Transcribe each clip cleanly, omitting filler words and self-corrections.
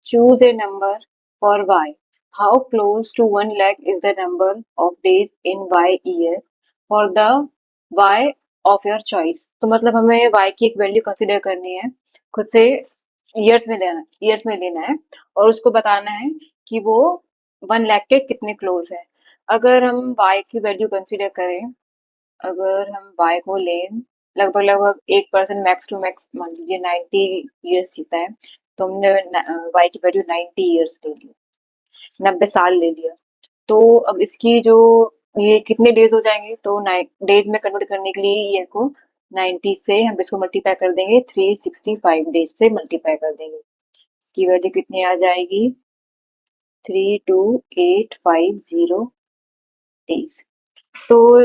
choose a number for y. How close to 1 lakh is the number of days in y year for the y of your choice? तो मतलब हमें y की एक value consider करनी है, खुद से ईयर्स में लेना है और उसको बताना है कि वो 1 लाख के कितने क्लोज है। अगर हम y की वैल्यू कंसिडर करें, अगर हम y को लें, लगभग लगभग 1% मैक्स टू मैक्स मान लीजिए 90 ईयर्स जीता है, तो हमने y की वैल्यू 90 ईयर्स ले ली, 90 साल ले लिया। तो अब इसकी जो ये कितने डेज हो जाएंगे, तो डेज में कन्वर्ट करने के लिए ईयर को 90 से हम इसको मल्टीप्लाई कर देंगे, 365 डेज से मल्टीप्लाई कर देंगे। इसकी वैल्यू कितनी आ जाएगी, 32850 डेज। तो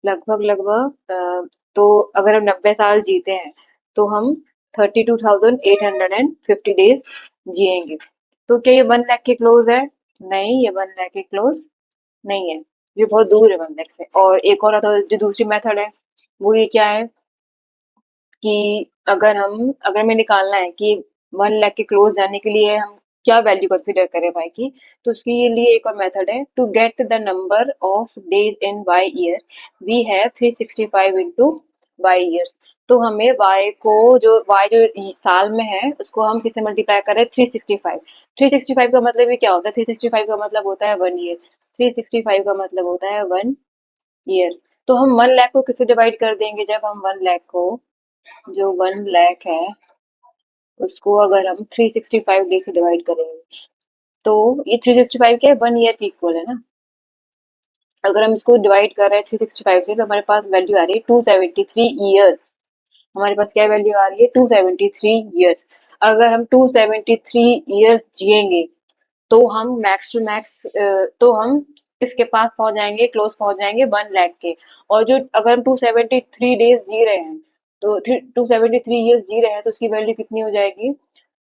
लगभग लगभग तो अगर हम 90 साल जीते हैं तो हम 32,850 डेज जिएंगे। तो क्या ये 1 लाख के क्लोज है? नहीं, ये 1 लाख के क्लोज नहीं है, ये बहुत दूर है 1 लाख से। और एक और जो दूसरी मेथड है वो ये क्या है कि अगर हमें निकालना है कि 1 लाख के क्लोज जाने के लिए हम क्या वैल्यू कंसिडर करें वाई की, तो उसके लिए एक और मेथड है, to get the number of days in Y year we have 365 into Y years. तो हमें वाई जो साल में है उसको हम किससे मल्टीप्लाई करें, 365। 365 का मतलब ये क्या होता है, 365 का मतलब होता है 1 ईयर, 365 का मतलब होता है 1 ईयर। तो हम 1 लाख को किससे डिवाइड कर देंगे, जब हम 1 लाख को, जो 1 लाख है उसको अगर हम 365 डे से डिवाइड करेंगे, तो ये 365 क्या है, 1 ईयर की इक्वल है ना। अगर हम इसको डिवाइड कर रहे हैं 365 से, तो हमारे पास वैल्यू आ रही है 273 ईयर्स। हमारे पास क्या वैल्यू आ रही है, 273 ईयर्स। अगर हम 273 ईयर्स जिएंगे तो हम मैक्स टू मैक्स, तो हम किसके पास पहुंच जाएंगे, क्लोज पहुंच जाएंगे 1 लाख के। और जो अगर हम 273 डेज जी रहे हैं, तो 273 ईयर्स जी रहे हैं, तो उसकी वैल्यू कितनी हो जाएगी,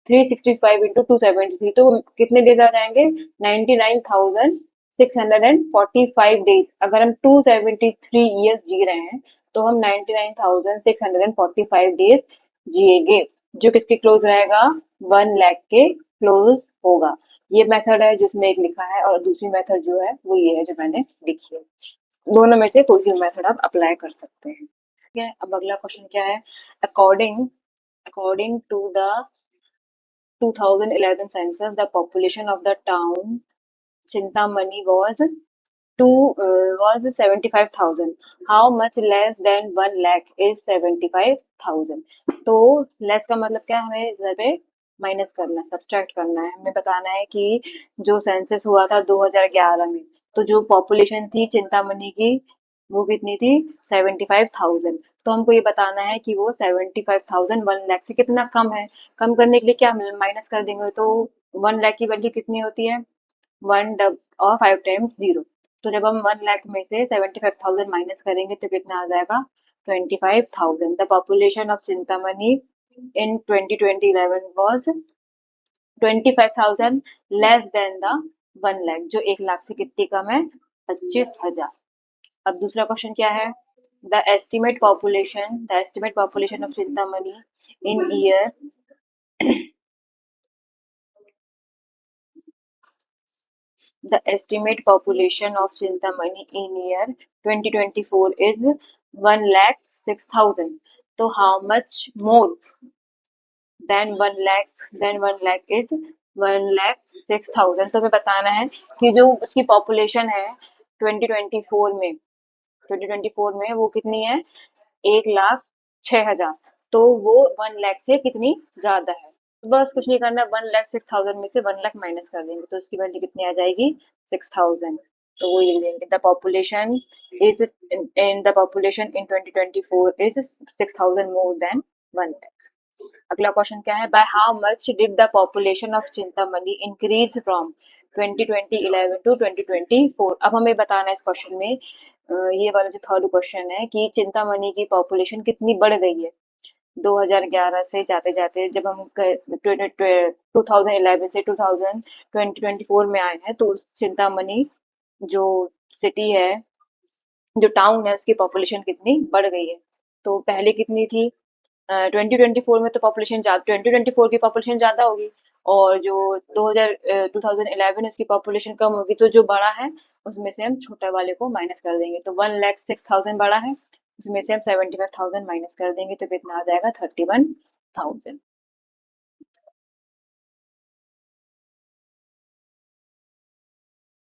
365 इंटू 273, तो कितने डेज आ जाएंगे, 99,645 डेज। अगर हम 273 ईयर्स जी रहे हैं तो हम 99,645 डेज जिएंगे, जो किसके क्लोज रहेगा, 1 लाख के क्लोज होगा। ये मेथड है जिसमें एक लिखा है, और दूसरी मेथड जो है वो ये है जो मैंने लिखी है। दोनों में से कोई सी मेथड आप अप्लाई कर सकते हैं। ठीक है, अब अगला क्वेश्चन क्या है, according according to the 2011 census, the population of the town Chintamani was 75,000. How much less than 1 lakh is 75,000? तो लेस का मतलब क्या है, हमें इधर पे माइनस करना है, सब्सट्रैक्ट करना है। हमें बताना है कि जो सेंसस हुआ था 2011 में, तो जो पॉपुलेशन थी चिंतामणि की वो कितनी थी, 75,000। तो हमको ये बताना है कि वो 75,000 1 लाख से कितना कम है। कम करने के लिए क्या माइनस कर देंगे, तो 1 लाख की वैल्यू कितनी होती है, वन डब और 5 टाइम्स 0। तो जब हम 1 लाख में से 75,000 माइनस करेंगे तो कितना आ जाएगा, 25,000। The population of Chintamani in 2011 was 25,000 less than the 1 lakh, जो 1 लाख से कितनी कम है, 25,000। अब दूसरा क्वेश्चन क्या है, the estimate population of Chintamani in year The estimate population of Chintamani in year 2024 is 1,06,000. So how much more than 1 lakh is 1,06,000? तो हमें बताना है कि जो उसकी पॉपुलेशन है 2024 में वो कितनी है, 1,06,000। तो वो 1 लाख से कितनी ज्यादा है। तो बस कुछ नहीं करना, 1,06,000 में से 1 लाख माइनस कर देंगे, तो उसकी वैल्यू कितनी आ जाएगी, 6,000। तो वो लिख देंगे, is the population in 2024 is 6,000 more than 1 lakh. अगला क्वेश्चन क्या है, by how much did the population of Chintamani increase from 2011 to 2024? अब हमें बताना है इस क्वेश्चन में, ये वाला जो थर्ड क्वेश्चन है कि चिंतामणि की पॉपुलेशन कितनी बढ़ गई है 2011 से जाते जाते, जब हम 2011 से 2024 में आए हैं, तो उस चिंतामणि जो सिटी है, जो टाउन है, उसकी पॉपुलेशन कितनी बढ़ गई है। तो पहले कितनी थी, 2024 में तो पॉपुलेशन 2024 की पॉपुलेशन ज्यादा होगी, और जो 2011 उसकी पॉपुलेशन कम होगी, तो जो बड़ा है उसमें से हम छोटा वाले को माइनस कर देंगे। तो 1,06,000 बड़ा है, उसमें से हम 75,000 माइनस कर देंगे, तो कितना आ जाएगा? 31,000।